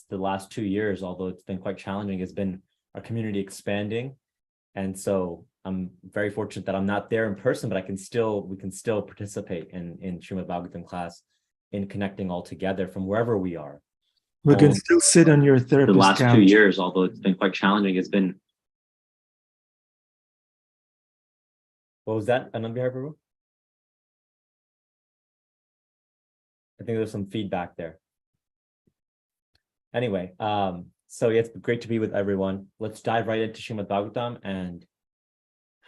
the last 2 years, although it's been quite challenging, has been our community expanding. And so I'm very fortunate that I'm not there in person, but we can still participate in Srimad Bhagavatam class, in connecting all together from wherever we are. We can still sit on your therapist the last couch. 2 years, although it's been quite challenging, has been. What was that, Anand Bihar Prabhu? I think there's some feedback there. Anyway, so yeah, it's great to be with everyone. Let's dive right into Srimad Bhagavatam and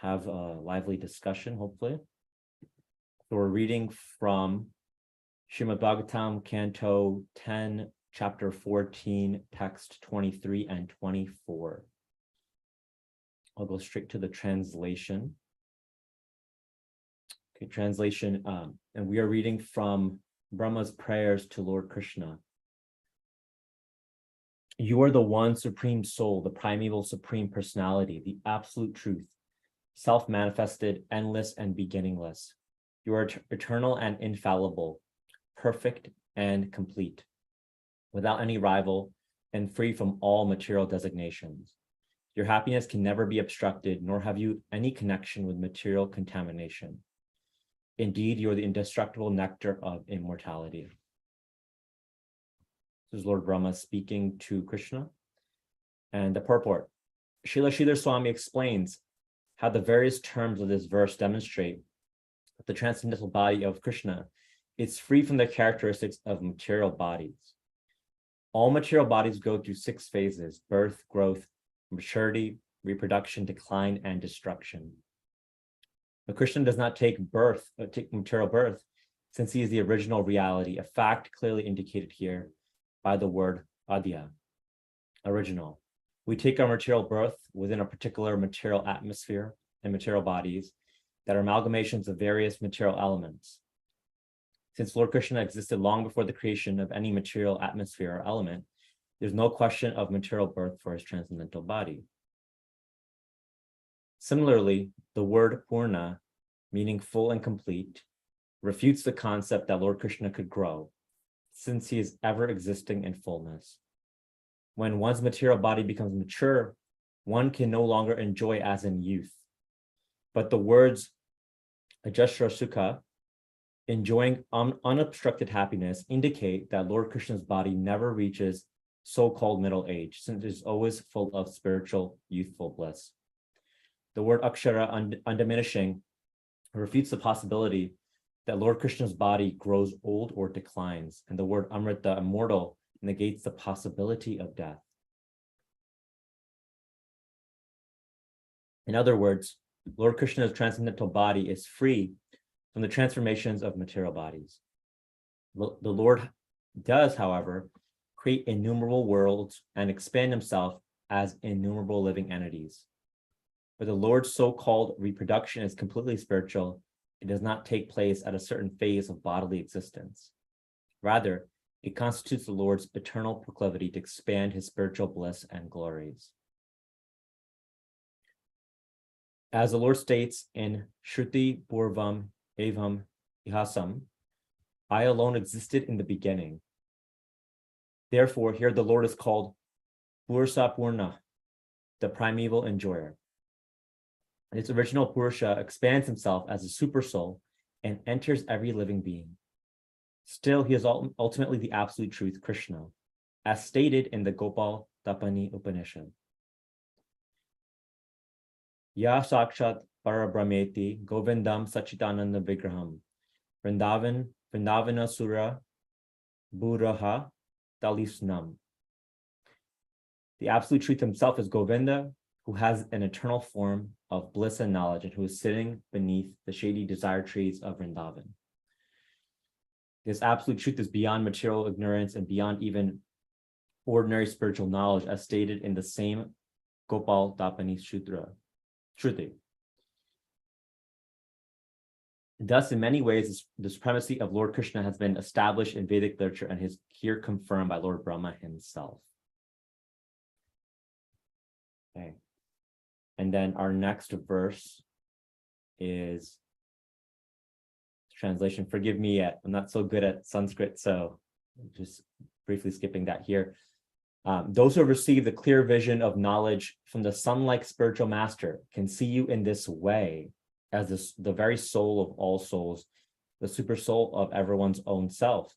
have a lively discussion, hopefully. So we're reading from Srimad Bhagavatam, Canto 10, Chapter 14, Text 23 and 24. I'll go straight to the translation. Okay, translation, and we are reading from Brahma's prayers to Lord Krishna. You are the one supreme soul, the primeval supreme personality, the absolute truth, self-manifested, endless and beginningless. You are eternal and infallible, perfect and complete, without any rival and free from all material designations. Your happiness can never be obstructed, nor have you any connection with material contamination. Indeed, you are the indestructible nectar of immortality. This is Lord Brahma speaking to Krishna. And the purport. Srila Sridhar Swami explains how the various terms of this verse demonstrate that the transcendental body of Krishna is free from the characteristics of material bodies. All material bodies go through 6 phases: birth, growth, maturity, reproduction, decline, and destruction. But Krishna does not take material birth, since he is the original reality, a fact clearly indicated here by the word adya, original. We take our material birth within a particular material atmosphere and material bodies that are amalgamations of various material elements. Since Lord Krishna existed long before the creation of any material atmosphere or element, there's no question of material birth for his transcendental body. Similarly, the word Purna, meaning full and complete, refutes the concept that Lord Krishna could grow, since he is ever existing in fullness. When one's material body becomes mature, one can no longer enjoy as in youth. But the words Ajashra Sukha, enjoying unobstructed happiness, indicate that Lord Krishna's body never reaches so-called middle age, since it is always full of spiritual, youthful bliss. The word Akshara, undiminishing, refutes the possibility that Lord Krishna's body grows old or declines, and the word Amrita, immortal, negates the possibility of death. In other words, Lord Krishna's transcendental body is free from the transformations of material bodies. The Lord does, however, create innumerable worlds and expand himself as innumerable living entities. But the Lord's so-called reproduction is completely spiritual. It does not take place at a certain phase of bodily existence. Rather, it constitutes the Lord's eternal proclivity to expand his spiritual bliss and glories. As the Lord states in Shruti Purvam Evam Ihasam, I alone existed in the beginning. Therefore, here the Lord is called Purusha Purna, the primeval enjoyer. Its original Purusha expands himself as a super soul and enters every living being. Still, he is ultimately the absolute truth, Krishna, as stated in the Gopal Tapani Upanishad. Ya Sakshat Parabrahmeti Govindam Sachitananda Vigraham Vrindavana Sura Buraha Dalisnam. The absolute truth himself is Govinda, who has an eternal form of bliss and knowledge, and who is sitting beneath the shady desire trees of Vrindavan. This absolute truth is beyond material ignorance and beyond even ordinary spiritual knowledge, as stated in the same Gopal Tapani Shruti. Thus, in many ways, the supremacy of Lord Krishna has been established in Vedic literature and is here confirmed by Lord Brahma himself. Okay. And then our next verse is translation. Forgive me, I'm not so good at Sanskrit, so just briefly skipping that here. Those who have received the clear vision of knowledge from the sun-like spiritual master can see you in this way as the very soul of all souls, the super soul of everyone's own self.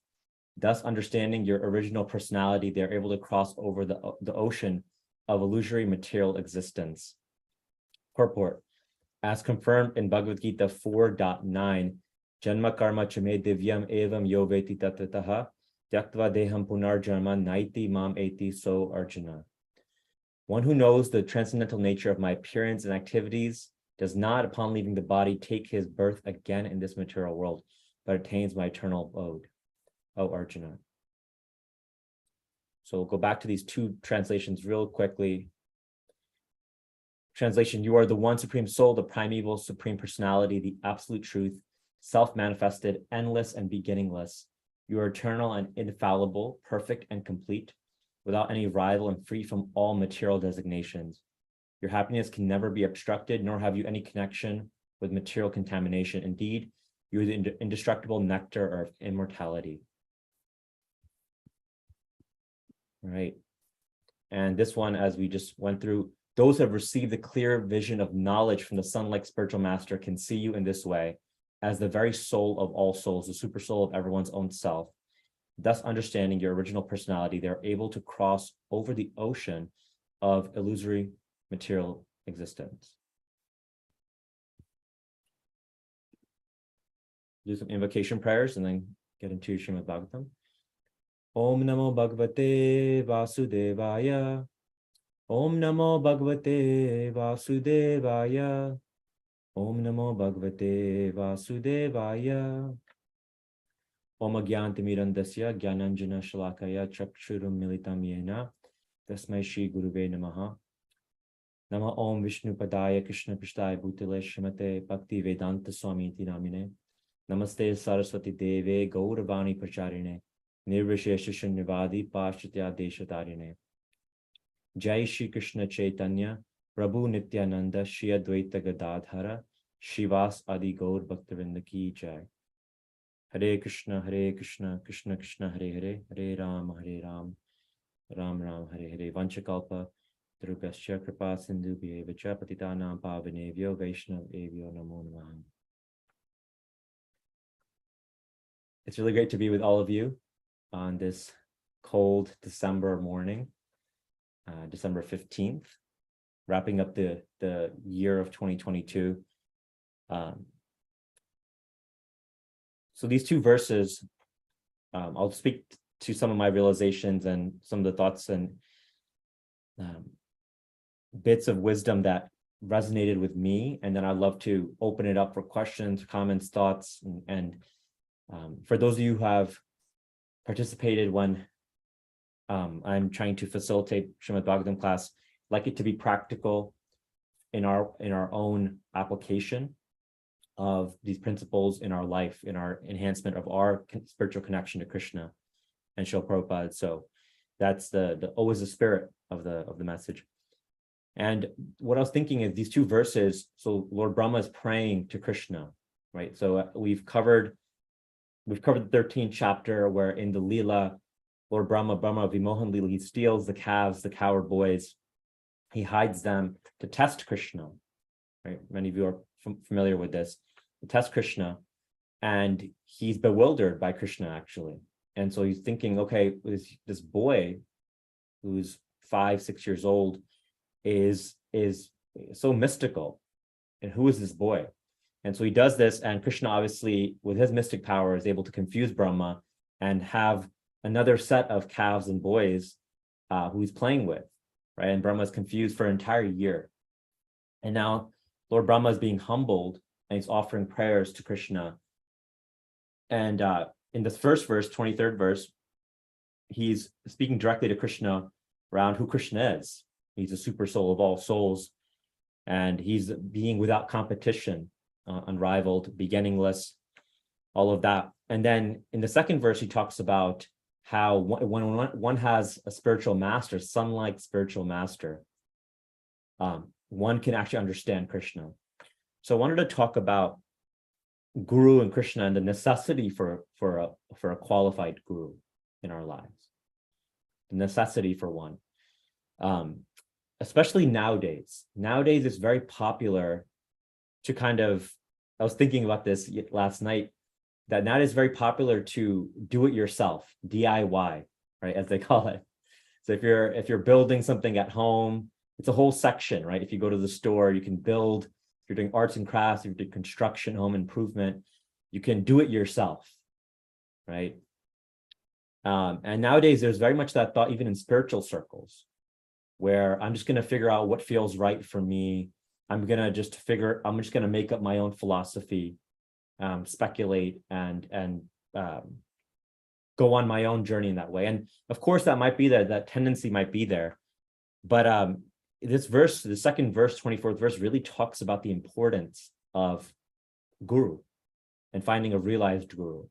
Thus, understanding your original personality, they're able to cross over the ocean of illusory material existence. Purport. As confirmed in Bhagavad Gita 4.9, Janma karma chame divyam evam yo veti tattataha Tyaktva deham punar janma naiti mam eti so Arjuna. One who knows the transcendental nature of my appearance and activities does not, upon leaving the body, take his birth again in this material world, but attains my eternal abode, O Arjuna. So we'll go back to these two translations real quickly. Translation: you are the one supreme soul, the primeval supreme personality, the absolute truth, self-manifested, endless and beginningless. You are eternal and infallible, perfect and complete, without any rival and free from all material designations. Your happiness can never be obstructed, nor have you any connection with material contamination. Indeed, you are the indestructible nectar of immortality. All right. And this one, as we just went through, those who have received the clear vision of knowledge from the sun-like spiritual master can see you in this way as the very soul of all souls, the super soul of everyone's own self. Thus, understanding your original personality, they're able to cross over the ocean of illusory material existence. Do some invocation prayers and then get into Srimad Bhagavatam. Om Namo Bhagavate Vasudevaya. Om Namo Bhagavate Vasudevaya. Om Namo Bhagavate Vasudevaya. Om Agyantimirandasya Gyananjana Shalakaya Chakshurum Militam Yena Tasmai Shri Guruve Namaha. Nama Om Vishnu Padaya Krishna Prishtaya Bhutale Shrimate Bhakti Vedanta Swami Namine. Namaste Saraswati Deve Gauravani Pracharine Nirvishesha Shunyavadi Pashatya Deshatarine. Jai Shri Krishna Chaitanya Prabhu Nityananda Shri Advaita Gadadhara Shivas Adi Gaur Bhaktavinda Ki Jai. Hare Krishna, Krishna Krishna, Hare Hare, Hare Ram, Ram Ram, Hare Hare. Vanchakalpa, Drupasya Kripa Sindhu Bhyevacha Patitanam Pavanevyo Vaishnav Evyo Namo Namaha. It's really great to be with all of you on this cold December morning, December 15th, wrapping up the year of 2022. So these two verses, I'll speak to some of my realizations and some of the thoughts and bits of wisdom that resonated with me. And then I'd love to open it up for questions, comments, thoughts. And for those of you who have participated when I'm trying to facilitate Srimad Bhagavatam class, I'd like it to be practical in our own application of these principles in our life, in our enhancement of our spiritual connection to Krishna and Srila Prabhupada. So that's the always the spirit of the message. And what I was thinking is these two verses. So Lord Brahma is praying to Krishna, right? So we've covered the 13th chapter where in the Leela, Lord Brahma Vimohan Leela, he steals the calves, the coward boys, he hides them to test Krishna, right? Many of you are familiar with this, to test Krishna, and he's bewildered by Krishna actually. And so he's thinking, okay, this boy who's 5-6 years old is so mystical, and who is this boy? And so he does this, and Krishna obviously with his mystic power is able to confuse Brahma and have another set of calves and boys who he's playing with, right? And Brahma is confused for an entire year. And now Lord Brahma is being humbled and he's offering prayers to Krishna. And in this first verse, 23rd verse, he's speaking directly to Krishna around who Krishna is. He's a super soul of all souls, and he's being without competition, unrivaled, beginningless, all of that. And then in the second verse, he talks about how when one has a spiritual master, sun-like spiritual master, one can actually understand Krishna. So I wanted to talk about Guru and Krishna and the necessity for a qualified guru in our lives. the necessity for one. Especially nowadays. Nowadays, it's very popular to I was thinking about this last night, that nowadays it's very popular to do it yourself, DIY, right, as they call it. So if you're building something at home, it's a whole section, right? If you go to the store, you can build. If you're doing arts and crafts, if you're doing construction, home improvement, you can do it yourself, right? And nowadays, there's very much that thought, even in spiritual circles, where I'm just going to figure out what feels right for me. I'm just going to make up my own philosophy, speculate, and go on my own journey in that way. And of course, that might be there, that tendency might be there. But this verse, the second verse, 24th verse, really talks about the importance of guru and finding a realized guru.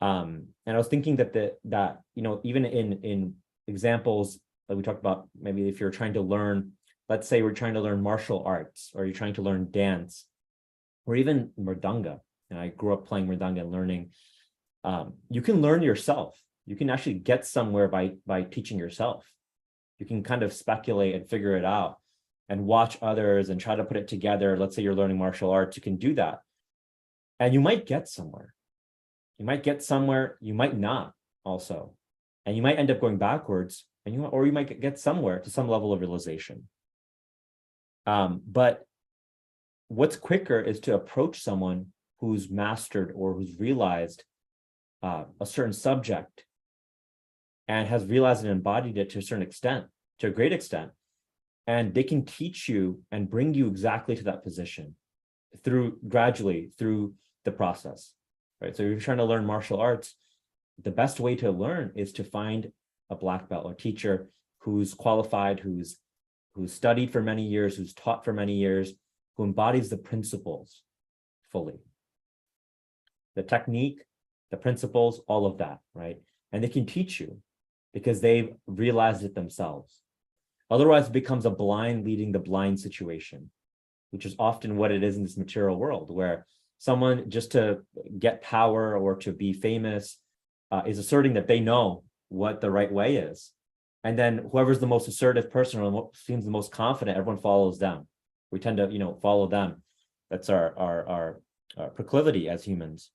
And I was thinking that even in examples like we talked about, maybe if you're trying to learn, let's say we're trying to learn martial arts, or you're trying to learn dance, or even mridanga. And I grew up playing mridanga and learning. You can learn yourself. You can actually get somewhere by teaching yourself. You can kind of speculate and figure it out and watch others and try to put it together. Let's say you're learning martial arts, you can do that. And you might get somewhere. You might get somewhere, you might not also. And you might end up going backwards, or you might get somewhere to some level of realization. But what's quicker is to approach someone who's mastered or who's realized a certain subject and has realized and embodied it to a certain extent, to a great extent, and they can teach you and bring you exactly to that position gradually through the process, right? So if you're trying to learn martial arts, the best way to learn is to find a black belt or teacher who's qualified, who's studied for many years, who's taught for many years, who embodies the principles fully. The technique, the principles, all of that, right? And they can teach you because they've realized it themselves. Otherwise, it becomes a blind leading the blind situation, which is often what it is in this material world, where someone, just to get power or to be famous, is asserting that they know what the right way is. And then whoever's the most assertive person or seems the most confident, everyone follows them. We tend to, follow them. That's our proclivity as humans.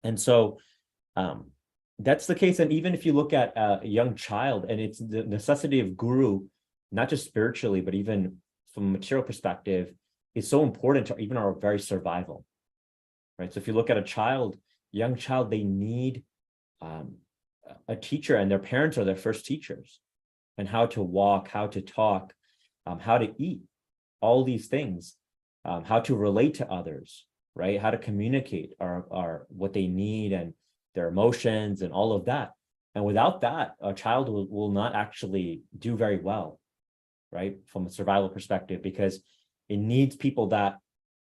And so that's the case. And even if you look at a young child, and it's the necessity of guru, not just spiritually, but even from a material perspective, is so important to even our very survival, right? So if you look at young child, they need a teacher, and their parents are their first teachers, and how to walk, how to talk, how to eat, all these things, how to relate to others, right? How to communicate what they need and their emotions and all of that. And without that, a child will not actually do very well, right? From a survival perspective, because it needs people that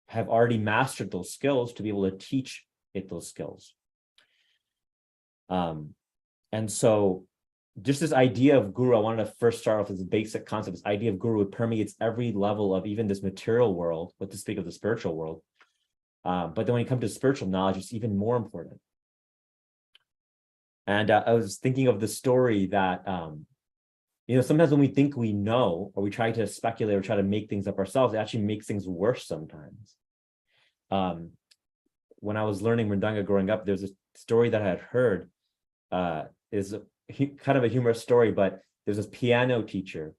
have already mastered those skills to be able to teach it those skills. And so just this idea of guru, I wanted to first start off with this basic concept. This idea of guru permeates every level of even this material world, but to speak of the spiritual world. But then when you come to spiritual knowledge, it's even more important. And I was thinking of the story that, sometimes when we think we know, or we try to speculate or try to make things up ourselves, it actually makes things worse sometimes. When I was learning Mridanga growing up, there's a story that I had heard, is kind of a humorous story, but there's this piano teacher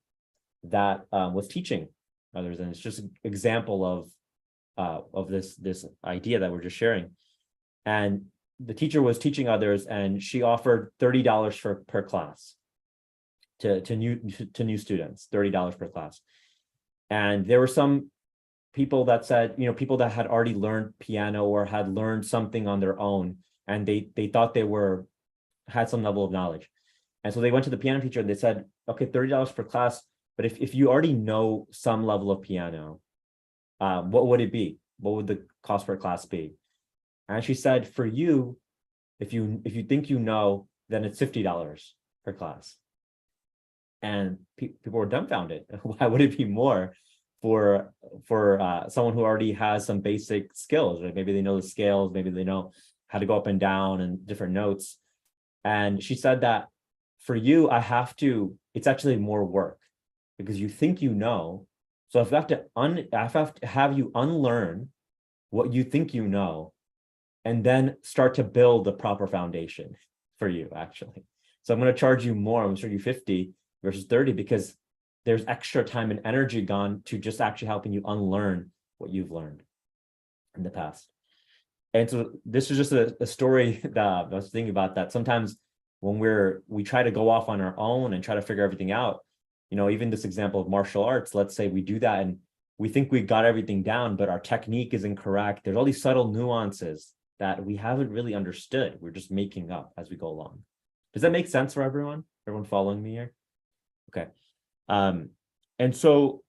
that was teaching others, and it's just an example of this idea that we're just sharing. And the teacher was teaching others, and she offered $30 per class to new students, $30 per class. And there were some people that said, people that had already learned piano or had learned something on their own, and they thought they had some level of knowledge. And so they went to the piano teacher and they said, okay, $30 per class, but if you already know some level of piano, what would it be? What would the cost per class be? And she said, for you, if you think you know, then it's $50 per class. And people were dumbfounded. Why would it be more for someone who already has some basic skills, right? Maybe they know the scales, maybe they know how to go up and down and different notes. And she said that for you, it's actually more work because you think you know. So I have to have you unlearn what you think you know, and then start to build the proper foundation for you, actually. So I'm going to charge you more. I'm going to charge you 50 versus 30 because there's extra time and energy gone to just actually helping you unlearn what you've learned in the past. And so this is just a story that I was thinking about, that sometimes when we try to go off on our own and try to figure everything out, even this example of martial arts, let's say we do that and we think we got everything down, but our technique is incorrect. There's all these subtle nuances that we haven't really understood. We're just making up as we go along. Does that make sense for everyone? Everyone following me here? Okay. And so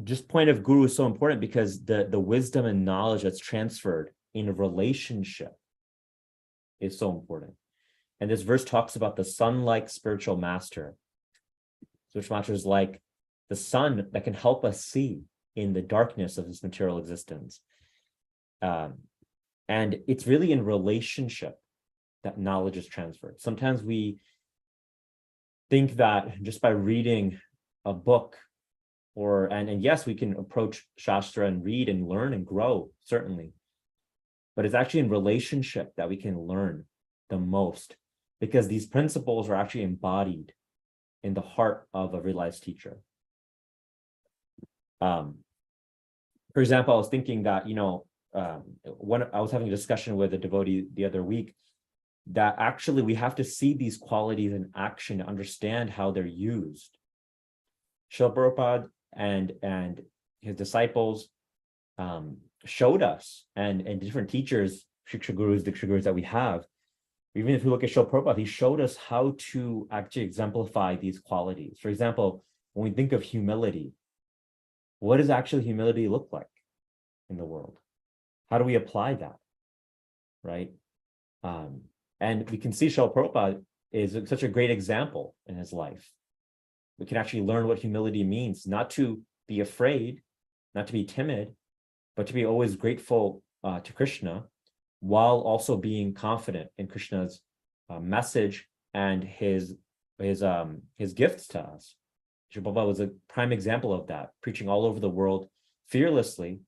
just point of guru is so important because the wisdom and knowledge that's transferred in a relationship is so important. And this verse talks about the sun-like spiritual master. Spiritual master is like the sun that can help us see in the darkness of this material existence. And it's really in relationship that knowledge is transferred. Sometimes we think that just by reading a book and yes, we can approach Shastra and read and learn and grow, certainly. But it's actually in relationship that we can learn the most, because these principles are actually embodied in the heart of a realized teacher. For example, I was thinking that, when I was having a discussion with a devotee the other week, that actually we have to see these qualities in action to understand how they're used. Srila Prabhupada and his disciples showed us, and different teachers, Shiksha Gurus, Diksha Gurus that we have, even if we look at Srila Prabhupada, he showed us how to actually exemplify these qualities. For example, when we think of humility, what does actually humility look like in the world? How do we apply that, right? And we can see Srila Prabhupada is such a great example in his life. We can actually learn what humility means, not to be afraid, not to be timid, but to be always grateful to Krishna, while also being confident in Krishna's message and his gifts to us. Srila Prabhupada was a prime example of that, preaching all over the world fearlessly,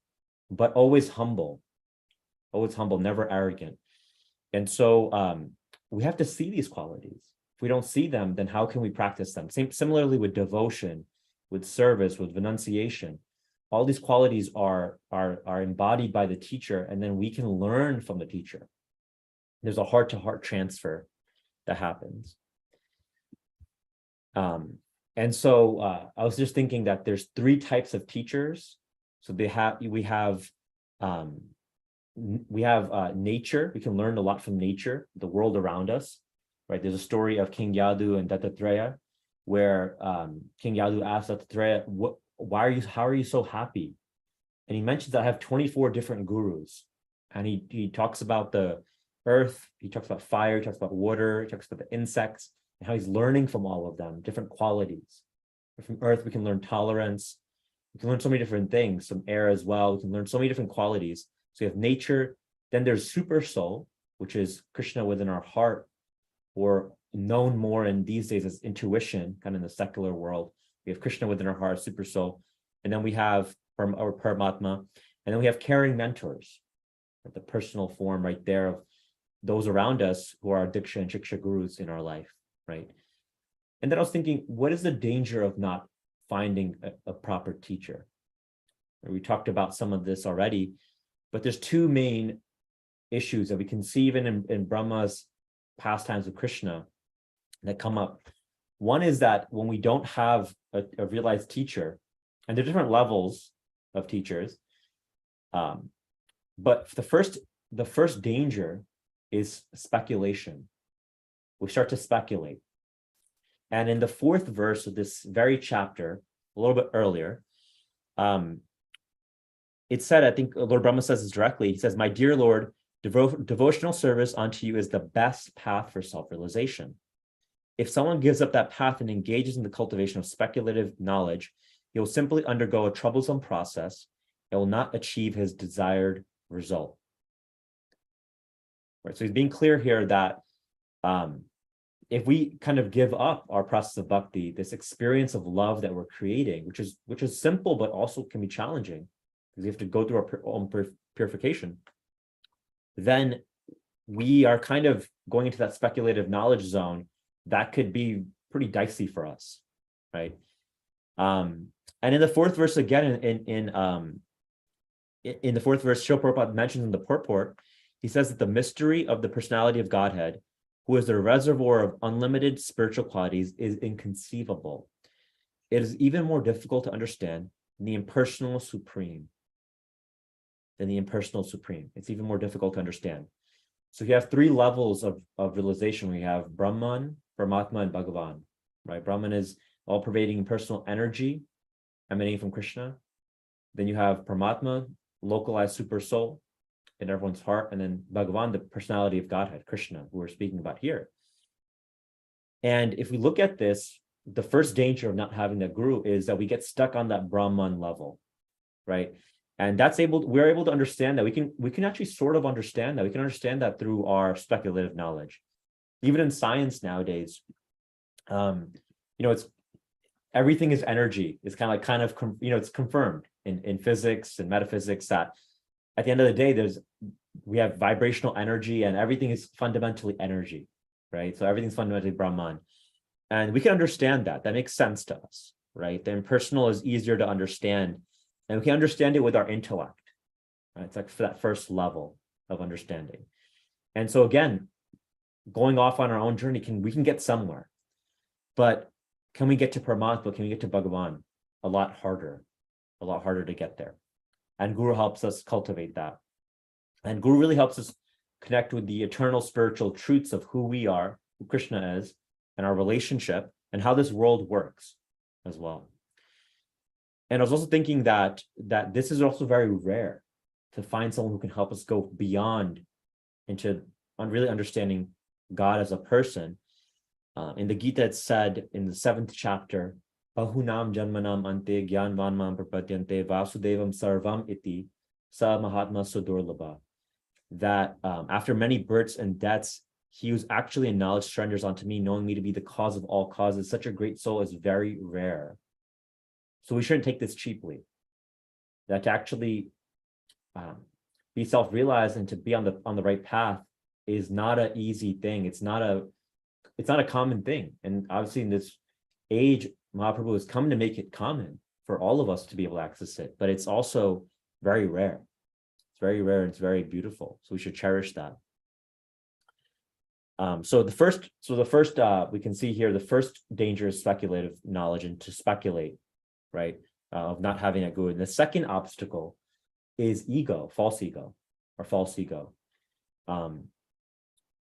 but always humble, never arrogant. And so we have to see these qualities. If we don't see them, then how can we practice them? Similarly with devotion, with service, with renunciation. All these qualities are embodied by the teacher, and then we can learn from the teacher. There's a heart-to-heart transfer that happens. And so I was just thinking that there's 3 types of teachers. So we have nature. We can learn a lot from nature, the world around us, right? There's a story of King Yadu and Dattatreya, where King Yadu asked Dattatreya, how are you so happy? And he mentions that I have 24 different gurus. And he talks about the earth, he talks about fire, he talks about water, he talks about the insects, and how he's learning from all of them, different qualities. From earth, we can learn tolerance. We can learn so many different things, some air as well. We can learn so many different qualities. So you have nature, then there's super soul, which is Krishna within our heart, or known more in these days as intuition, kind of in the secular world. We have Krishna within our heart, super soul. And then we have our Paramatma. And then we have caring mentors, the personal form right there of those around us who are our Diksha and Shiksha Gurus in our life, right? And then I was thinking, what is the danger of not finding a proper teacher? We talked about some of this already, but there's 2 main issues that we can see even in Brahma's pastimes with Krishna that come up. One is that when we don't have a realized teacher, and there are different levels of teachers, but the first danger is speculation. We start to speculate. And in the 4th verse of this very chapter, a little bit earlier, it said, I think Lord Brahma says this directly, he says, "My dear Lord, devotional service unto you is the best path for self-realization. If someone gives up that path and engages in the cultivation of speculative knowledge, he will simply undergo a troublesome process and will not achieve his desired result." Right, so he's being clear here that if we kind of give up our process of bhakti, this experience of love that we're creating, which is simple but also can be challenging because we have to go through our own purification, then we are kind of going into that speculative knowledge zone that could be pretty dicey for us, right? And in the fourth verse again, in the fourth verse, Srila Prabhupada mentions in the purport, he says that the mystery of the personality of Godhead, who is the reservoir of unlimited spiritual qualities, is inconceivable. It is even more difficult to understand than the impersonal supreme. It's even more difficult to understand. So you have three levels of realization. We have Brahman, Paramatma, and Bhagavan, right? Brahman is all-pervading personal energy emanating from Krishna. Then you have Paramatma, localized super soul in everyone's heart, and then Bhagavan, the personality of Godhead, Krishna, who we're speaking about here. And if we look at this, the first danger of not having the guru is that we get stuck on that Brahman level, right? And we're able to understand that we can actually sort of understand that. We can understand that through our speculative knowledge. Even in science nowadays, it's everything is energy. It's it's confirmed in physics and metaphysics that at the end of the day, we have vibrational energy and everything is fundamentally energy, right? So everything's fundamentally Brahman. And we can understand that. That makes sense to us, right? The impersonal is easier to understand. And we can understand it with our intellect, right? It's like for that first level of understanding. And so again, going off on our own journey, we can get somewhere. But can we get to Paramatma? Can we get to Bhagavan? A lot harder to get there. And Guru helps us cultivate that. And Guru really helps us connect with the eternal spiritual truths of who we are, who Krishna is, and our relationship, and how this world works as well. And I was also thinking that this is also very rare to find someone who can help us go beyond into really understanding God as a person. In the Gita, it's said in the 7th chapter, Bahunam Janmanam Ante Gyanvanmam Prapadyante Vasudevam Sarvam Iti Sa Mahatma Sudurlabha. That after many births and deaths, he who's actually in knowledge surrenders unto me, knowing me to be the cause of all causes. Such a great soul is very rare. So we shouldn't take this cheaply. That to actually be self-realized and to be on the right path is not an easy thing. It's not a common thing. And obviously in this age, Mahaprabhu has come to make it common for all of us to be able to access it. But it's also very rare. It's very rare and it's very beautiful. So we should cherish that. So the first we can see here, the first danger is speculative knowledge and to speculate, right? Of not having a guru. And the second obstacle is ego, false ego.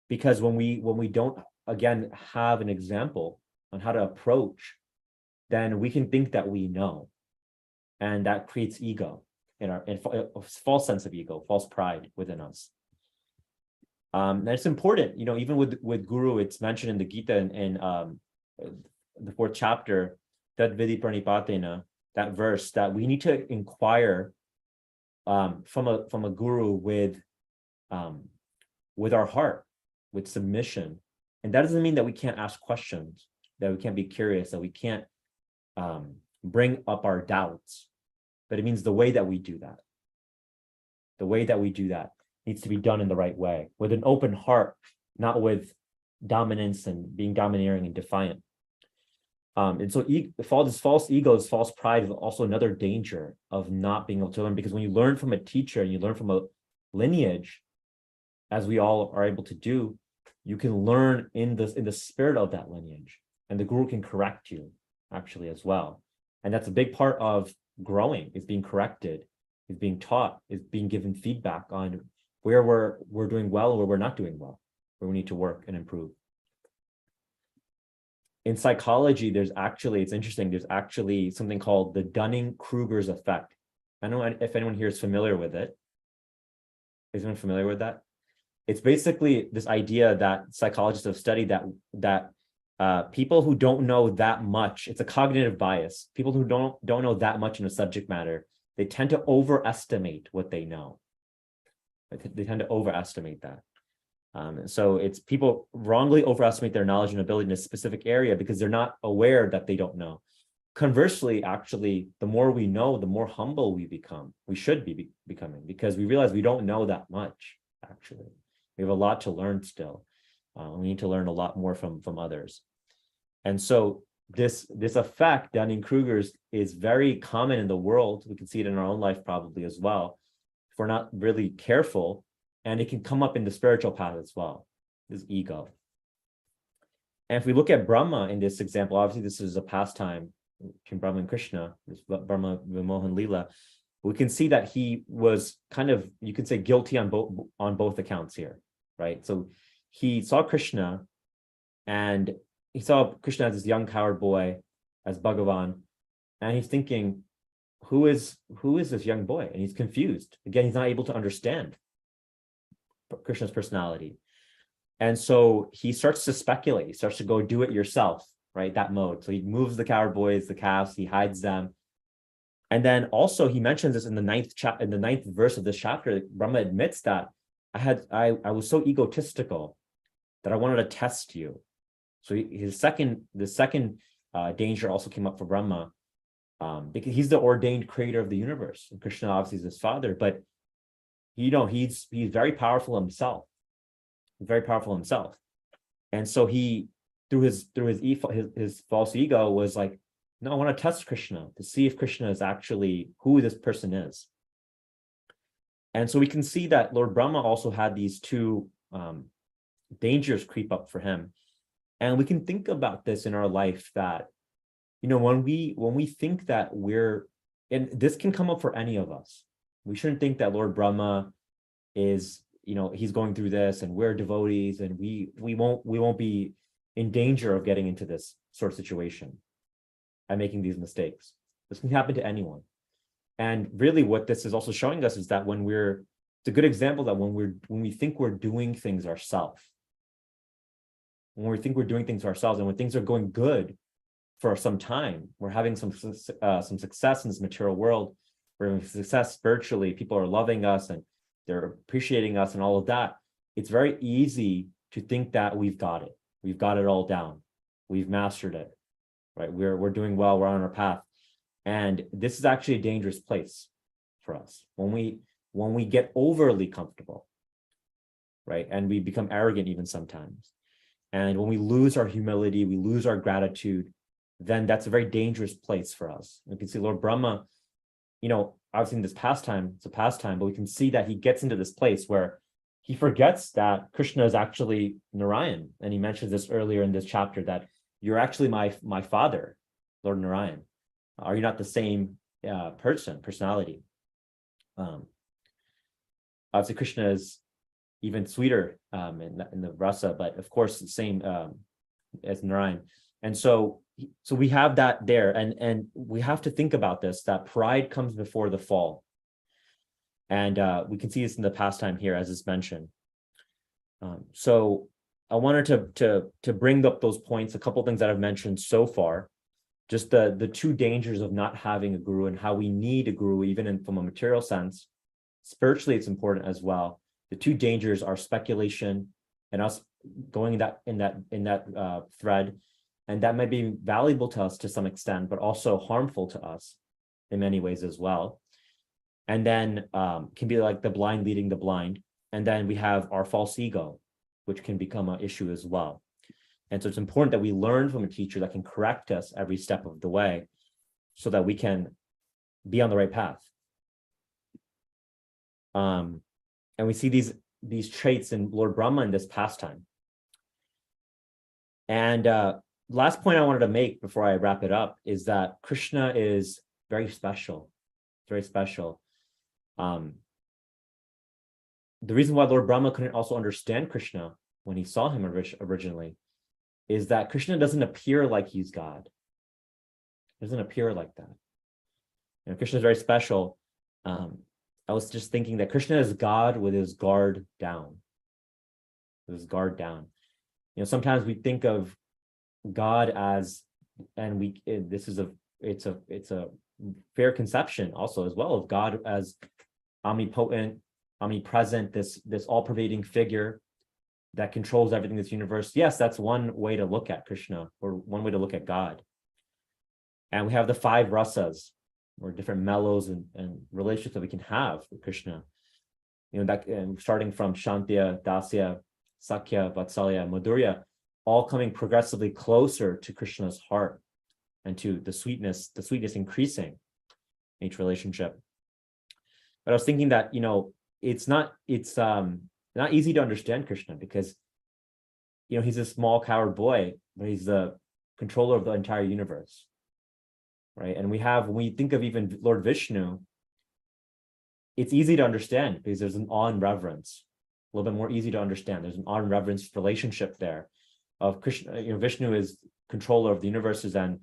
Because when we don't, again, have an example on how to approach, then we can think that we know. And that creates ego a false sense of ego, false pride within us. And it's important, even with Guru, it's mentioned in the Gita in the 4th chapter, that Vidhi Pranipatena, that verse, that we need to inquire from a Guru with our heart, with submission. And that doesn't mean that we can't ask questions, that we can't be curious, that we can't bring up our doubts. But it means the way that we do that needs to be done in the right way, with an open heart, not with dominance and being domineering and defiant. And so this false ego, this false pride is also another danger of not being able to learn, because when you learn from a teacher and you learn from a lineage, as we all are able to do, you can learn in the spirit of that lineage, and the Guru can correct you actually as well. And that's a big part of growing, is being corrected, is being taught, is being given feedback on where we're doing well, where we're not doing well, where we need to work and improve. In psychology, it's interesting, there's actually something called the Dunning-Kruger's effect. I don't know if anyone here is familiar with it. Is anyone familiar with that? It's basically this idea that psychologists have studied that people who don't know that much, it's a cognitive bias. People who don't know that much in a subject matter, they tend to overestimate what they know. They tend to overestimate that. And so it's people wrongly overestimate their knowledge and ability in a specific area because they're not aware that they don't know. Conversely, actually, the more we know, the more humble we become. We should be becoming, because we realize we don't know that much, actually. We have a lot to learn still. We need to learn a lot more from others. And so this effect, Dunning-Kruger's, is very common in the world. We can see it in our own life probably as well, if we're not really careful. And it can come up in the spiritual path as well, this ego. And if we look at Brahma in this example, obviously this is a pastime between Brahma and Krishna, this Brahma Vimohan Leela. We can see that he was kind of, you can say, guilty on both accounts here, right? So he saw Krishna, and he saw Krishna as this young coward boy, as Bhagavan, and he's thinking, who is this young boy? And he's confused. Again, he's not able to understand Krishna's personality. And so he starts to speculate. He starts to go do it yourself, right? That mode. So he moves the coward boys, the calves, he hides them. And then also he mentions this in the ninth verse of this chapter. Brahma admits that I was so egotistical that I wanted to test you. So the second danger also came up for Brahma, because he's the ordained creator of the universe. And Krishna obviously is his father, but he's very powerful himself. He's very powerful himself. And so he, through his false ego, was like, no, I want to test Krishna to see if Krishna is actually who this person is. And so we can see that Lord Brahma also had these two dangers creep up for him. And we can think about this in our life, that, when we think that and this can come up for any of us. We shouldn't think that Lord Brahma is, he's going through this and we're devotees and we won't be in danger of getting into this sort of situation and making these mistakes. This can happen to anyone. And really what this is also showing us is that it's a good example that when we think we're doing things ourselves, and when things are going good for some time, we're having some success in this material world, we're having success spiritually, people are loving us and they're appreciating us and all of that, it's very easy to think that we've got it all down, we've mastered it, right? We're doing well, we're on our path. And this is actually a dangerous place for us when we get overly comfortable, right? And we become arrogant even sometimes. And when we lose our humility, we lose our gratitude, then that's a very dangerous place for us. You can see Lord Brahma, obviously in this pastime, it's a pastime, but we can see that he gets into this place where he forgets that Krishna is actually Narayan. And he mentions this earlier in this chapter, that you're actually my father, Lord Narayan. Are you not the same personality? Obviously Krishna is even sweeter in the rasa, but of course the same as Narayan. And so we have that there, and we have to think about this, that pride comes before the fall. And we can see this in the pastime here, as is mentioned. So I wanted to bring up those points, a couple of things that I've mentioned so far, just the two dangers of not having a guru and how we need a guru, even from a material sense. Spiritually, it's important as well. The two dangers are speculation and us going in that thread. And that might be valuable to us to some extent, but also harmful to us in many ways as well. And then can be like the blind leading the blind. And then we have our false ego, which can become an issue as well. And so it's important that we learn from a teacher that can correct us every step of the way so that we can be on the right path. And we see these traits in Lord Brahma in this pastime. And last point I wanted to make before I wrap it up is that Krishna is very special, very special. The reason why Lord Brahma couldn't also understand Krishna when he saw him originally is that Krishna doesn't appear like he's God. He doesn't appear like that. Krishna is very special. I was just thinking that Krishna is God with his guard down. With his guard down. Sometimes we think of God as, and it's a fair conception also as well of God as omnipotent, omnipresent, this all-pervading figure. that controls everything in this universe. Yes, that's one way to look at Krishna, or one way to look at God. And we have the 5 rasas, or different mellows and relationships that we can have with Krishna. That starting from Shantya, Dasya, Sakya, Vatsalya, Madhurya, all coming progressively closer to Krishna's heart and to the sweetness increasing in each relationship. But I was thinking that, it's not easy to understand Krishna, because, he's a small coward boy, but he's the controller of the entire universe, right? And when we think of even Lord Vishnu, it's easy to understand because there's an awe and reverence, a little bit more easy to understand. There's an awe and reverence relationship there of Krishna. Vishnu is controller of the universes and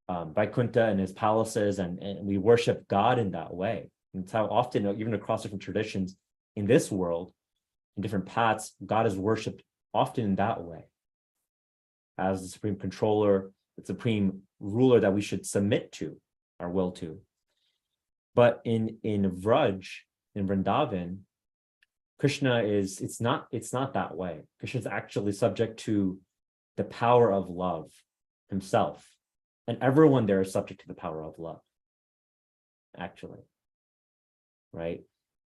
Vaikuntha and his palaces, and we worship God in that way. And it's how often, even across different traditions in this world, in different paths, God is worshipped often in that way, as the supreme controller, the supreme ruler that we should submit to, our will to. But in Vraj, in Vrindavan, Krishna it's not that way. Krishna is actually subject to the power of love himself. And everyone there is subject to the power of love, actually. Right?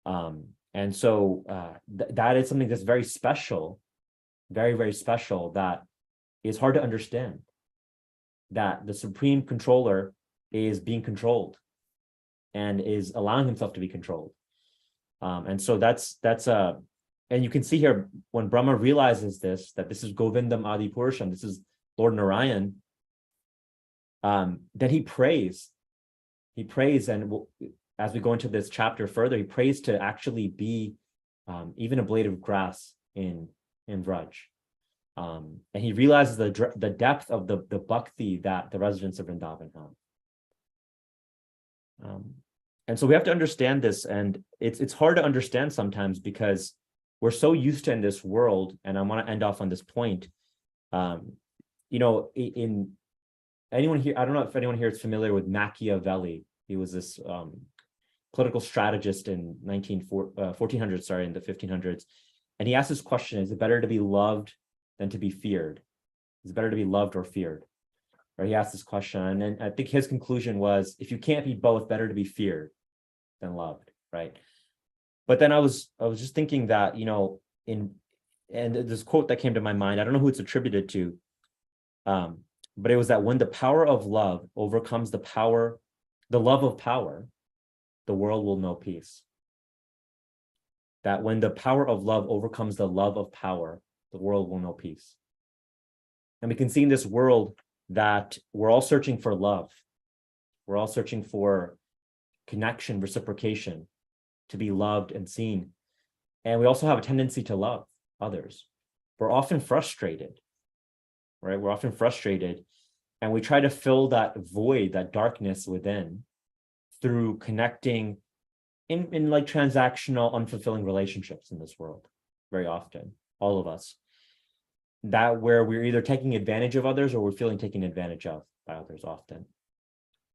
And so that is something that's very special, very, very special, that is hard to understand. That the supreme controller is being controlled and is allowing himself to be controlled. And so that's and you can see here, when Brahma realizes this, that this is Govindam Adi Purusham, this is Lord Narayan, then he prays, and as we go into this chapter further, he prays to actually be even a blade of grass in Vraj. And he realizes the depth of the bhakti that the residents of Vrindavan have. And so we have to understand this, and it's hard to understand sometimes because we're so used to in this world, and I want to end off on this point. In anyone here, I don't know if anyone here is familiar with Machiavelli. He was this political strategist in 1400s, in the 1500s. And he asked this question: is it better to be loved than to be feared? Is it better to be loved or feared? Or he asked this question, and then I think his conclusion was, if you can't be both, better to be feared than loved, right? But then I was just thinking that, and this quote that came to my mind, I don't know who it's attributed to, but it was that when the power of love overcomes the love of power, the world will know peace. That when the power of love overcomes the love of power, the world will know peace. And we can see in this world that we're all searching for love. We're all searching for connection, reciprocation, to be loved and seen. And we also have a tendency to love others. We're often frustrated, right? We're often frustrated, and we try to fill that void, that darkness within, through connecting in like transactional, unfulfilling relationships in this world. Very often, all of us. That where we're either taking advantage of others or we're feeling taken advantage of by others often,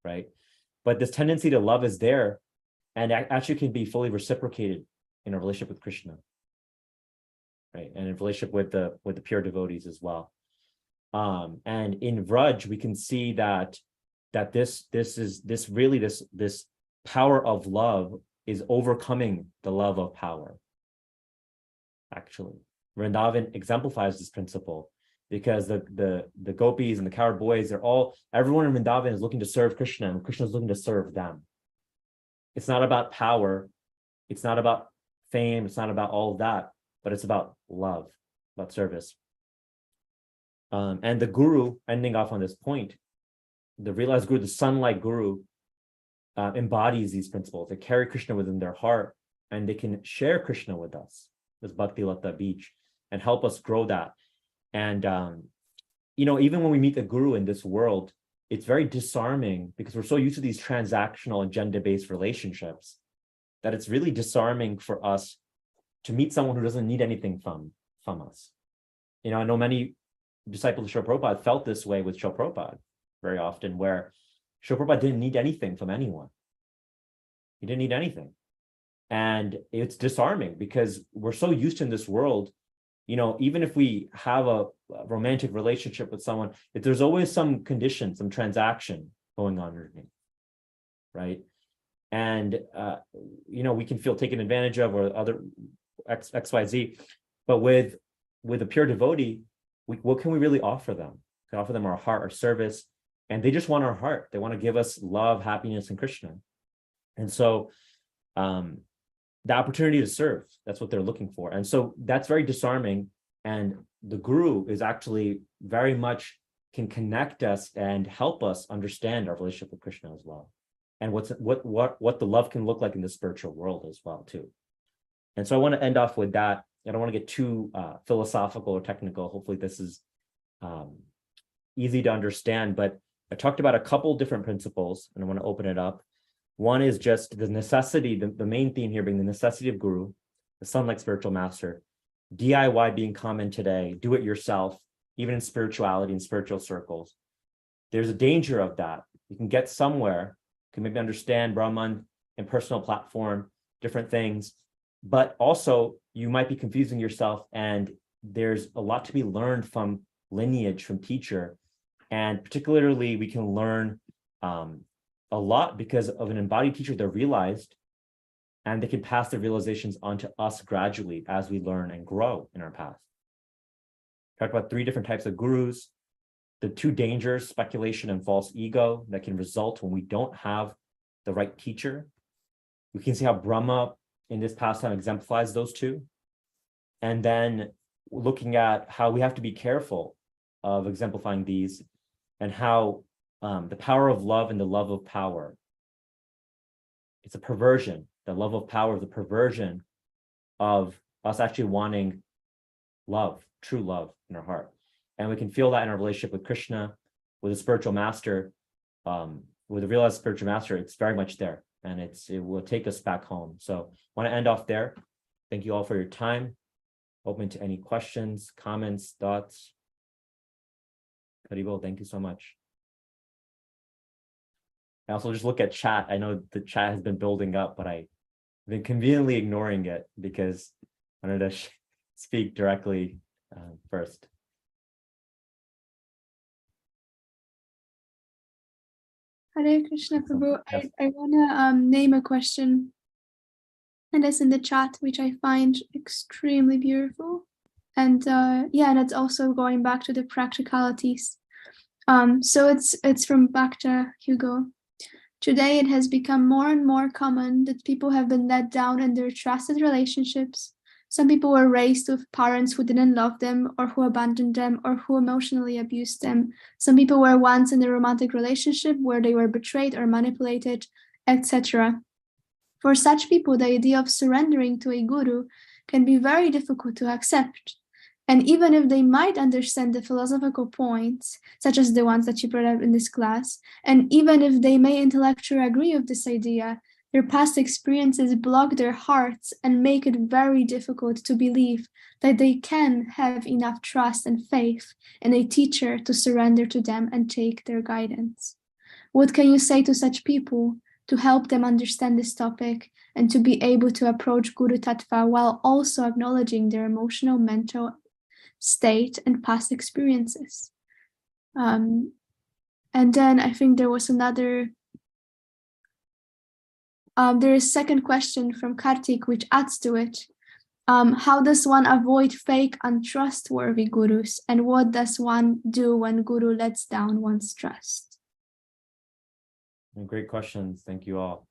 right? But this tendency to love is there, and actually can be fully reciprocated in a relationship with Krishna, right? And in relationship with the pure devotees as well. And in Vraj, we can see that this power of love is overcoming the love of power. Actually, Vrindavan exemplifies this principle, because the gopis and the coward boys, everyone in Vrindavan is looking to serve Krishna, and Krishna is looking to serve them. It's not about power, it's not about fame, it's not about all of that, but it's about love, about service. And the guru, ending off on this point, the realized guru, the sunlight guru, embodies these principles. They carry Krishna within their heart, and they can share Krishna with us, this Bhakti Lata Beach, and help us grow that. And even when we meet the guru in this world, it's very disarming, because we're so used to these transactional, agenda-based relationships, that it's really disarming for us to meet someone who doesn't need anything from us. I know many disciples of Srila Prabhupada felt this way with Srila Prabhupada very often, where Srila Prabhupada didn't need anything from anyone. He didn't need anything. And it's disarming, because we're so used to in this world even if we have a romantic relationship with someone, if there's always some condition, some transaction going on underneath, right? And we can feel taken advantage of, or other XYZ. But with a pure devotee, what can we really offer them? We can offer them our heart, our service, and they just want our heart. They want to give us love, happiness, and Krishna. And so the opportunity to serve, that's what they're looking for. And so that's very disarming. And the guru is actually very much can connect us and help us understand our relationship with Krishna as well. And what the love can look like in the spiritual world as well, too. And so I want to end off with that. I don't want to get too philosophical or technical. Hopefully this is easy to understand, but I talked about a couple different principles, and I want to open it up. One is just the necessity, the main theme here being the necessity of guru, the sun-like spiritual master, DIY being common today, do it yourself, even in spirituality and spiritual circles. There's a danger of that. You can get somewhere, you can maybe understand Brahman and personal platform, different things, but also you might be confusing yourself, and there's a lot to be learned from lineage, from teacher. And particularly we can learn a lot because of an embodied teacher. They're realized, and they can pass their realizations on to us gradually as we learn and grow in our path. Talked about 3 different types of gurus, the 2 dangers, speculation and false ego, that can result when we don't have the right teacher. We can see how Brahma in this pastime exemplifies those 2. And then looking at how we have to be careful of exemplifying these, and how the power of love and the love of power, it's a perversion. The love of power is a perversion of us actually wanting love, true love in our heart. And we can feel that in our relationship with Krishna, with a spiritual master, with a realized spiritual master. It's very much there, and it will take us back home. So I want to end off there. Thank you all for your time. Open to any questions, comments, thoughts. Haribol, thank you so much. I also just look at chat. I know the chat has been building up, but I've been conveniently ignoring it because I wanted to speak directly first. Hare Krishna Prabhu. Yes. I want to name a question, and it's in the chat, which I find extremely beautiful. And and it's also going back to the practicalities. So it's from Bhakta Hugo. Today it has become more and more common that people have been let down in their trusted relationships. Some people were raised with parents who didn't love them, or who abandoned them, or who emotionally abused them. Some people were once in a romantic relationship where they were betrayed or manipulated, etc. For such people, the idea of surrendering to a guru can be very difficult to accept. And even if they might understand the philosophical points, such as the ones that you brought up in this class, and even if they may intellectually agree with this idea, their past experiences block their hearts and make it very difficult to believe that they can have enough trust and faith in a teacher to surrender to them and take their guidance. What can you say to such people to help them understand this topic and to be able to approach Guru Tattva while also acknowledging their emotional, mental state and past experiences? And then I think there was another, there is a second question from Kartik, which adds to it. How does one avoid fake, untrustworthy gurus? And what does one do when guru lets down one's trust? Great questions. Thank you all.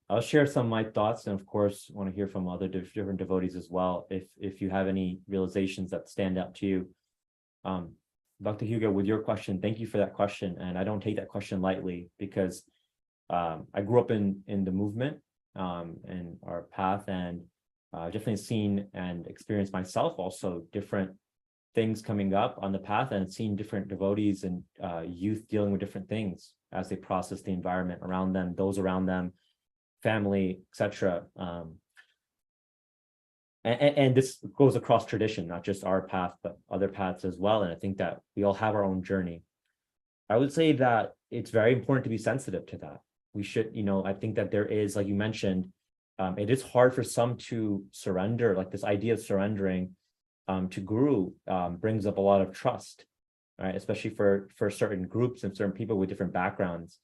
I'll share some of my thoughts, and of course, want to hear from other different devotees as well, if you have any realizations that stand out to you. Dr. Hugo, with your question, thank you for that question, and I don't take that question lightly, because I grew up in the movement and our path, and definitely seen and experienced myself also different things coming up on the path, and seen different devotees and youth dealing with different things as they process the environment around them, those around them, family, etc. And this goes across tradition, not just our path, but other paths as well. And I think that we all have our own journey. I would say that it's very important to be sensitive to that. We should, I think that there is, like you mentioned, it is hard for some to surrender, like this idea of surrendering to Guru brings up a lot of trust, right? Especially for certain groups and certain people with different backgrounds.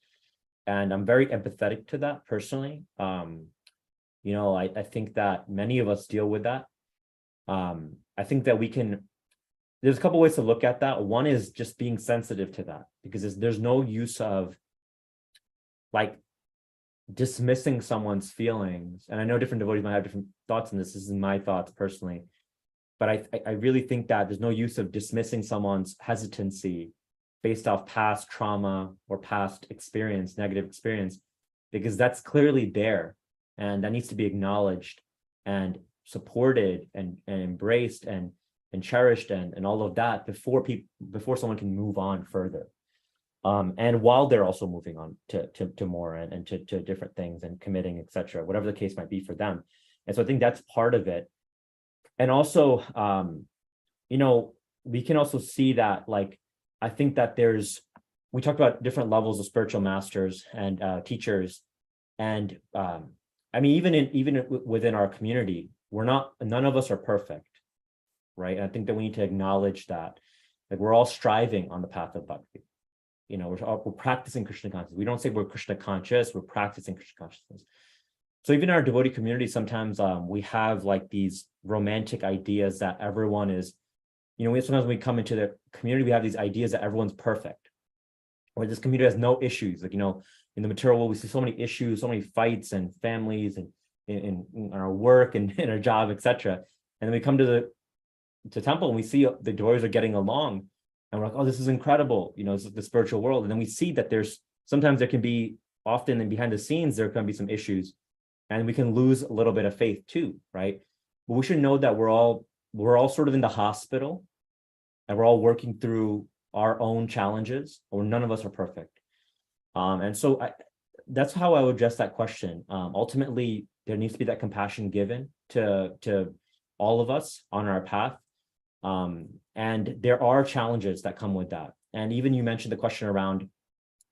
And I'm very empathetic to that personally. I think that many of us deal with that. I think that there's a couple ways to look at that. One is just being sensitive to that, because there's no use of like dismissing someone's feelings. And I know different devotees might have different thoughts on this. This is my thoughts personally. But I really think that there's no use of dismissing someone's hesitancy based off past trauma or past experience, negative experience, because that's clearly there. And that needs to be acknowledged and supported and embraced and cherished and all of that before someone can move on further. And while they're also moving on to more and to different things and committing, etc., whatever the case might be for them. And so I think that's part of it. And also, we can also see that, like, I think that we talked about different levels of spiritual masters and teachers. And even within our community, none of us are perfect, right? And I think that we need to acknowledge that, like, we're all striving on the path of bhakti. We're practicing Krishna consciousness. We don't say we're Krishna conscious, we're practicing Krishna consciousness. So even in our devotee community, sometimes we have like these romantic ideas that everyone is, sometimes when we come into the community, we have these ideas that everyone's perfect, or this community has no issues. Like, in the material world, we see so many issues, so many fights and families and in our work and in our job, etc. And then we come to temple and we see the devotees are getting along. And we're like, oh, this is incredible. This is the spiritual world. And then we see that sometimes there can be, often and behind the scenes, there can be some issues. And we can lose a little bit of faith too, right? But we should know that we're all sort of in the hospital, and we're all working through our own challenges, or none of us are perfect. And so that's how I would address that question. Ultimately, there needs to be that compassion given to all of us on our path. And there are challenges that come with that. And even you mentioned the question around,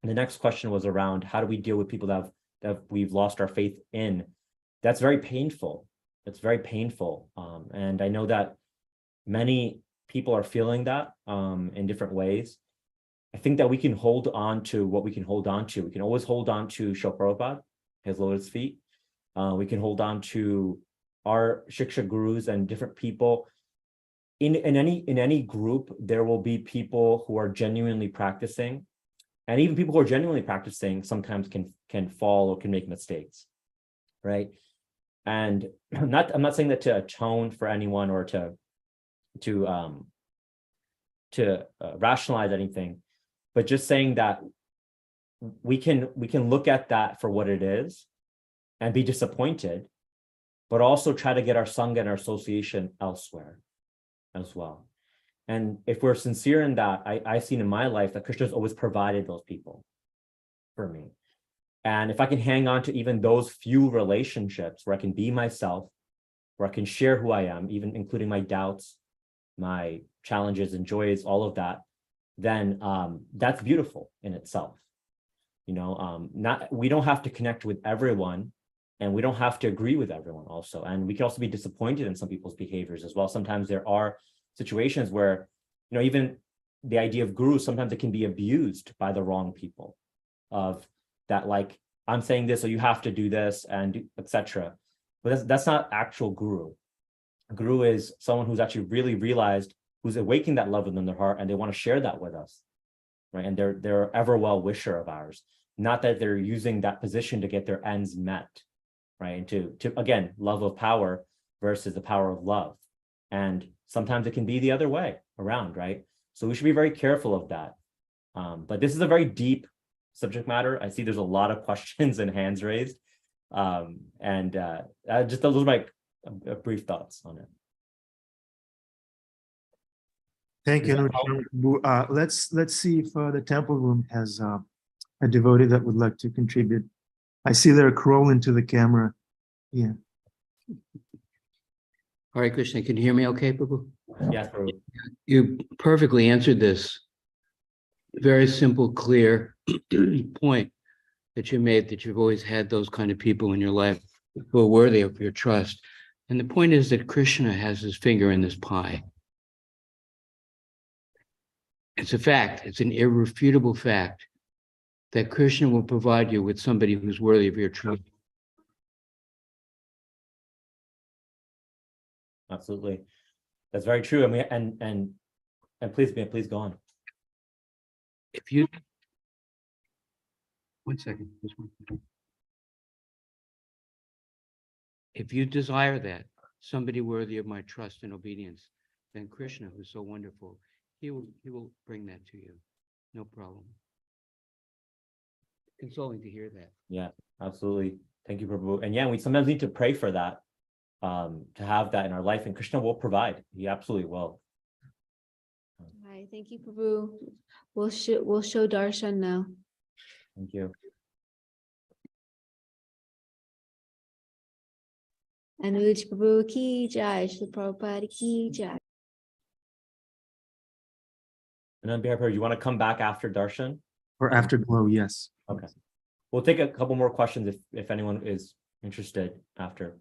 the next question was around, how do we deal with people that we've lost our faith in? That's very painful. It's very painful. And I know that many people are feeling that in different ways. I think that we can hold on to what we can hold on to. We can always hold on to Srila Prabhupada, his lotus feet. We can hold on to our Shiksha gurus and different people. In any group, there will be people who are genuinely practicing, and even people who are genuinely practicing sometimes can fall or can make mistakes, right? And I'm not saying that to atone for anyone or to rationalize anything, but just saying that we can look at that for what it is and be disappointed, but also try to get our sangha and our association elsewhere as well. And if we're sincere in that, I've seen in my life that Krishna's always provided those people for me. And if I can hang on to even those few relationships where I can be myself, where I can share who I am, even including my doubts, my challenges and joys, all of that, then that's beautiful in itself. We don't have to connect with everyone, and we don't have to agree with everyone also. And we can also be disappointed in some people's behaviors as well. Sometimes there are situations where, even the idea of guru, sometimes it can be abused by the wrong people, of that, like, I'm saying this, so you have to do this, and etc. But that's not actual guru. Guru is someone who's actually really realized, who's awakening that love within their heart, and they want to share that with us, right? And they're ever well wisher of ours, not that they're using that position to get their ends met, right? And to again, love of power versus the power of love. And sometimes it can be the other way around, right? So we should be very careful of that. But this is a very deep subject matter. I see there's a lot of questions and hands raised. Just those are my brief thoughts on it. Thank you, Anuj. Let's see if the temple room has a devotee that would like to contribute. I see they're crawling to the camera. Yeah. Hare Krishna, can you hear me okay, Prabhu? Yes, Prabhu. You perfectly answered this very simple, clear point that you made, that you've always had those kind of people in your life who are worthy of your trust. And the point is that Krishna has his finger in this pie. It's a fact. It's an irrefutable fact that Krishna will provide you with somebody who's worthy of your trust. Absolutely. That's very true. And please go on. If you, one second, just one second. If you desire that, somebody worthy of my trust and obedience, then Krishna, who's so wonderful, he will bring that to you. No problem. Consoling to hear that. Yeah, absolutely. Thank you, Prabhu. And yeah, we sometimes need to pray for that, to have that in our life, and Krishna will provide. He absolutely will. Hi, thank you, Prabhu. We'll show darshan now. Thank you. Anuj Prabhu ki jai, Shri Prabhupada ki jai. And then Bihar, you want to come back after darshan? Or afterglow, yes. Okay. We'll take a couple more questions if anyone is interested after.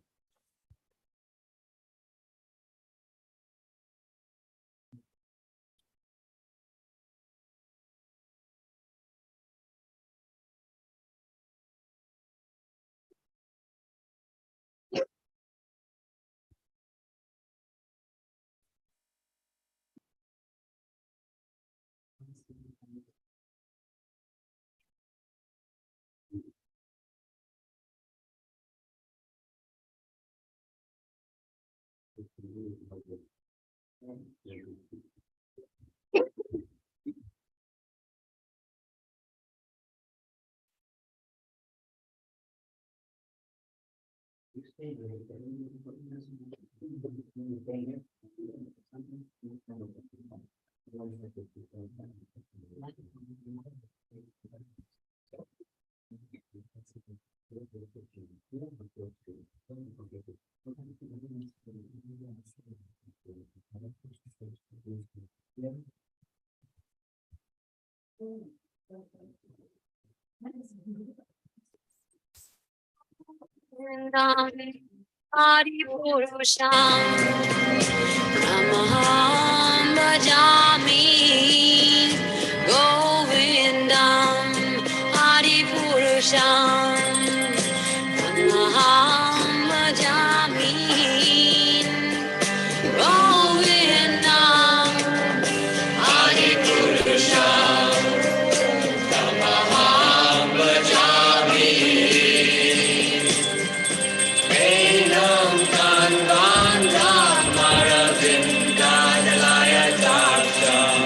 Adi Purusham Namaham Bhajami Govindam Adi Purusham Namaham Bhajami Govindam Adi Purusham Namaham Bhajami Enam Kanvanda Maravinda Dalaya Darshan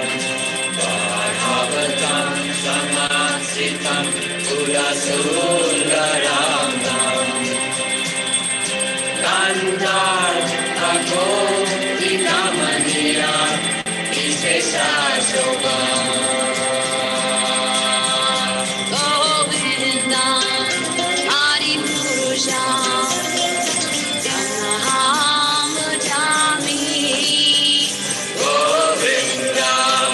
Bhagavatam Samasitam Udasundaramam Kandar Bhagavati Kamaniya Isesa Shobham Govindam Adi Purusham Namaham Bhajami Govindam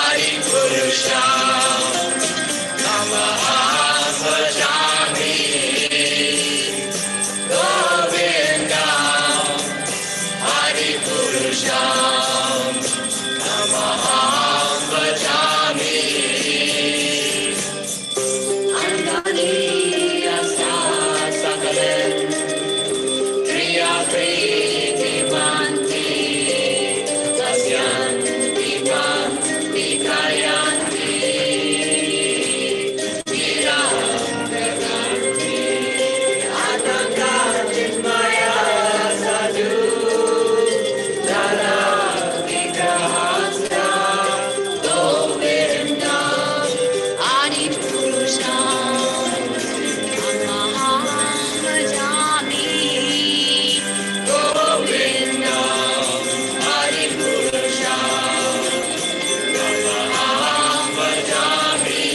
Adi Purusham Namaham Bhajami Govindam Adi Purusham Namaham Bhajami Andaniya Sakalen Kriya Priti Manti Tasyanti Manti Kayanti Virangaganti Atanga Chinmaya Sadhu Dana Vigrahasta Govindam Adi Purusham Namaham Bhajami Govindam Adi Purusham Namaham Bhajami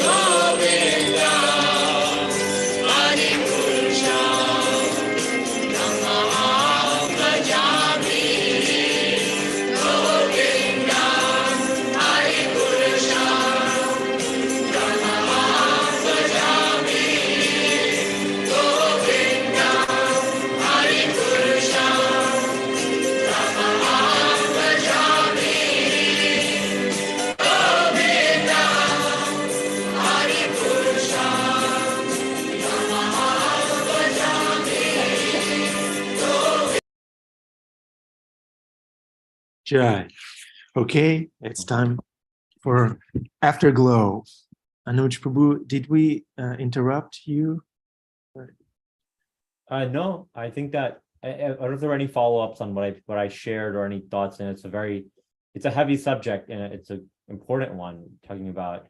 Govindam Adi Purusham Namaham Bhajami Govindam Adi Purusham Jai. Okay, it's time for Afterglow. Anuj Prabhu, did we interrupt you? No, I think that I don't know if there are any follow-ups on what I shared or any thoughts, and it's a heavy subject and it's an important one, talking about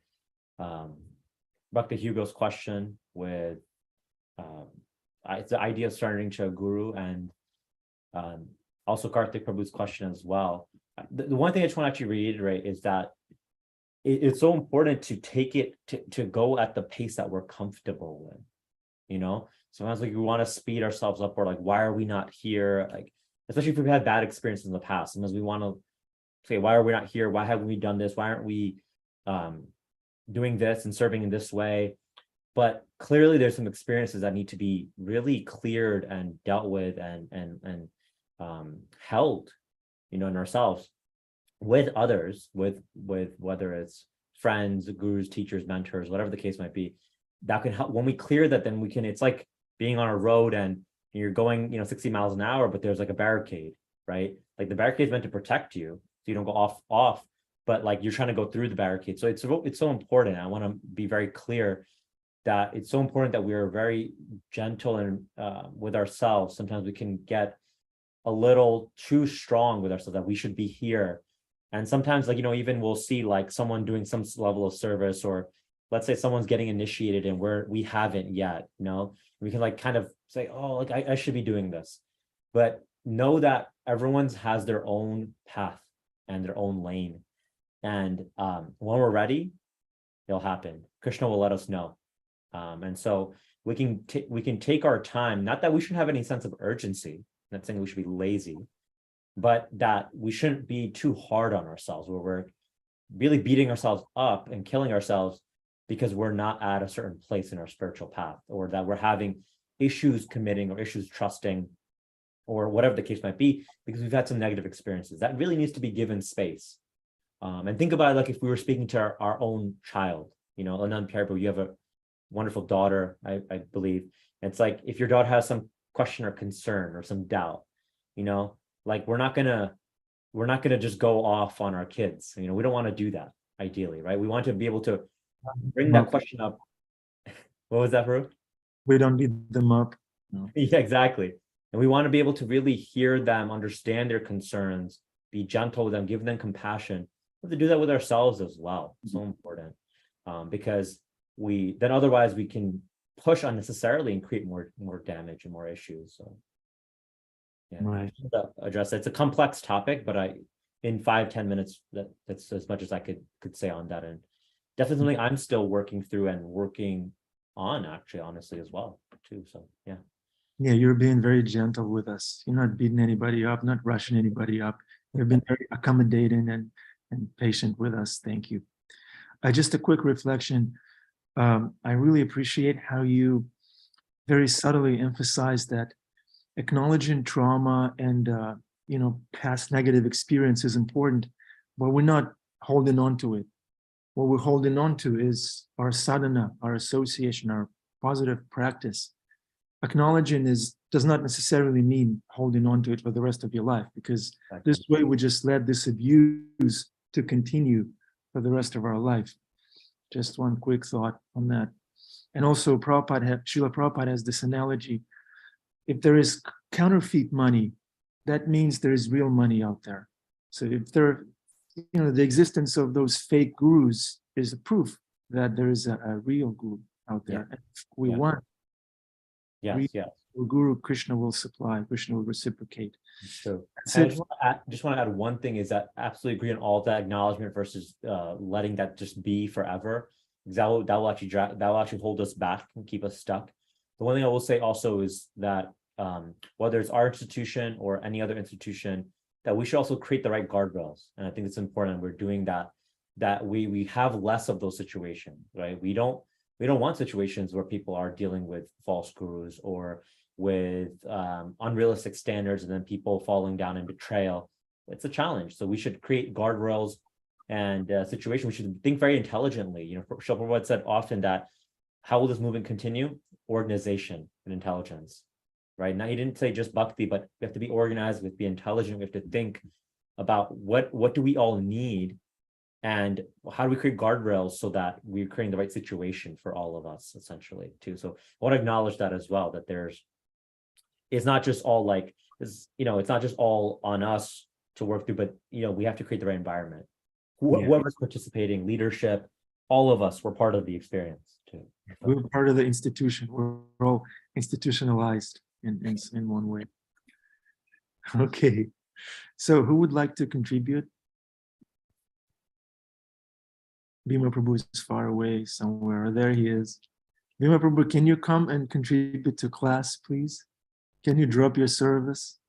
Bhakti Hugo's question with it's the idea of surrendering to a guru, and also Karthik Prabhu's question as well. The one thing I just want to actually reiterate is that it's so important to take it to go at the pace that we're comfortable with, you know. Sometimes like we want to speed ourselves up, or like, why are we not here? Like, especially if we've had bad experiences in the past, sometimes we want to say, why are we not here? Why haven't we done this? Why aren't we doing this and serving in this way? But clearly there's some experiences that need to be really cleared and dealt with and held, you know, in ourselves, with others, with whether it's friends, gurus, teachers, mentors, whatever the case might be. That can help. When we clear that, then we can, it's like being on a road and you're going, you know, 60 miles an hour, but there's like a barricade, right? Like the barricade is meant to protect you so you don't go off, but like you're trying to go through the barricade. So it's so important. I want to be very clear that it's so important that we are very gentle and with ourselves. Sometimes we can get a little too strong with ourselves, that we should be here. And sometimes, like, you know, even we'll see like someone doing some level of service, or let's say someone's getting initiated and we haven't yet, you know, we can like kind of say, oh, like I should be doing this. But know that everyone's has their own path and their own lane. And when we're ready, it'll happen. Krishna will let us know. And so we can take our time, not that we shouldn't have any sense of urgency, not saying we should be lazy, but that we shouldn't be too hard on ourselves, where we're really beating ourselves up and killing ourselves because we're not at a certain place in our spiritual path, or that we're having issues committing or issues trusting, or whatever the case might be, because we've had some negative experiences. That really needs to be given space. And think about it like if we were speaking to our own child, you know, Anand Pyarbo, you have a wonderful daughter, I believe. It's like if your daughter has some question or concern or some doubt, you know, like we're not gonna just go off on our kids. You know, we don't want to do that ideally, right? We want to be able to bring that question up. What was that, Farouk? We don't beat them up. No. Yeah, exactly. And we want to be able to really hear them, understand their concerns, be gentle with them, give them compassion. We have to do that with ourselves as well. So important. Because then otherwise we can push unnecessarily and create more damage and more issues. So yeah, Right. Address it. It's a complex topic, but in 5-10 minutes, that's as much as I could say on that. And definitely something I'm still working through and working on, actually, honestly, as well too. So yeah. Yeah, you're being very gentle with us. You're not beating anybody up, not rushing anybody up. You've been very accommodating and patient with us. Thank you. Just a quick reflection. I really appreciate how you very subtly emphasize that acknowledging trauma and you know, past negative experience is important, but we're not holding on to it. What we're holding on to is our sadhana, our association, our positive practice. Acknowledging does not necessarily mean holding on to it for the rest of your life, because this way we just let this abuse to continue for the rest of our life. Just one quick thought on that. And also Srila Prabhupada has this analogy. If there is counterfeit money, that means there is real money out there. So if there, you know, the existence of those fake gurus is a proof that there is a real guru out there. Yeah. If we want Yes. guru, Krishna will supply, Krishna will reciprocate. So I just want to add one thing, is that absolutely agree on all that acknowledgement versus letting that just be forever. That will actually hold us back and keep us stuck. The one thing I will say also is that whether it's our institution or any other institution, that we should also create the right guardrails. And I think it's important we're doing that we have less of those situations, right? We don't want situations where people are dealing with false gurus or with unrealistic standards and then people falling down in betrayal. It's a challenge. So we should create guardrails and situation. We should think very intelligently. You know, Srila Prabhupada said often that how will this movement continue? Organization and intelligence, right? Now, he didn't say just bhakti, but we have to be organized, we have to be intelligent, we have to think about what do we all need, and how do we create guardrails so that we're creating the right situation for all of us, essentially, too. So I want to acknowledge that as well, that it's not just all like, it's not just all on us to work through, but we have to create the right environment. Yeah. Whoever's participating, leadership, all of us, we're part of the experience too. We're part of the institution. We're all institutionalized in one way. Okay. So who would like to contribute? Bhima Prabhu is far away somewhere. There he is. Bhima Prabhu, can you come and contribute to class, please? Can you drop your service?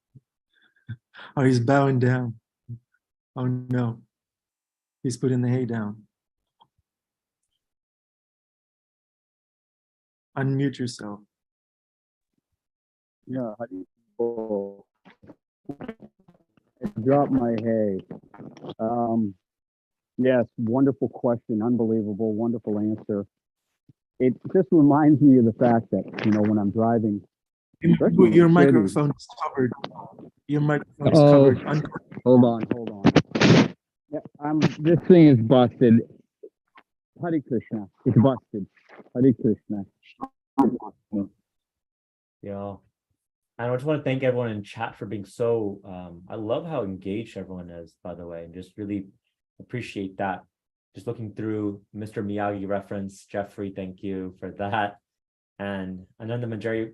Oh, he's bowing down. Oh no. He's putting the hay down. Unmute yourself. Yeah, oh, I dropped my hay. Yes, wonderful question, unbelievable, wonderful answer. It just reminds me of the fact that, when I'm driving. especially in Your the city- microphone is covered. Your microphone is Oh, covered. hold on. Yeah, this thing is busted. Hare Krishna, it's busted. Hare Krishna. And I just want to thank everyone in chat for being so, I love how engaged everyone is, by the way, and just really appreciate that. Just looking through Mr. Miyagi reference, Jeffrey, thank you for that. And Ananda Manjari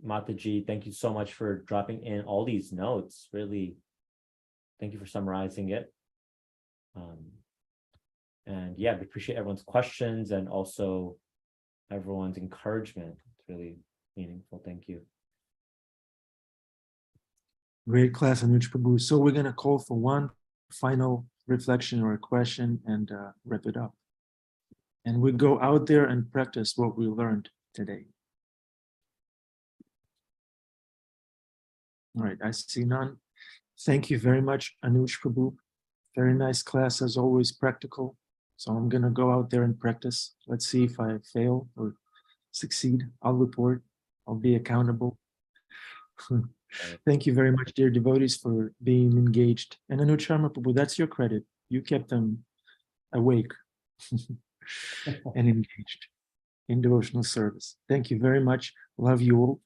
Mataji, thank you so much for dropping in all these notes. Really, thank you for summarizing it. And yeah, we appreciate everyone's questions and also everyone's encouragement. It's really meaningful. Thank you. Great class, Anuj Prabhu. So we're going to call for one final reflection or a question and wrap it up. And we go out there and practice what we learned today. All right, I see none. Thank you very much, Anuj Prabhu. Very nice class, as always, practical. So I'm going to go out there and practice. Let's see if I fail or succeed. I'll report. I'll be accountable. Thank you very much, dear devotees, for being engaged. And Anuj Sharma Prabhu, that's your credit. You kept them awake and engaged in devotional service. Thank you very much. Love you all.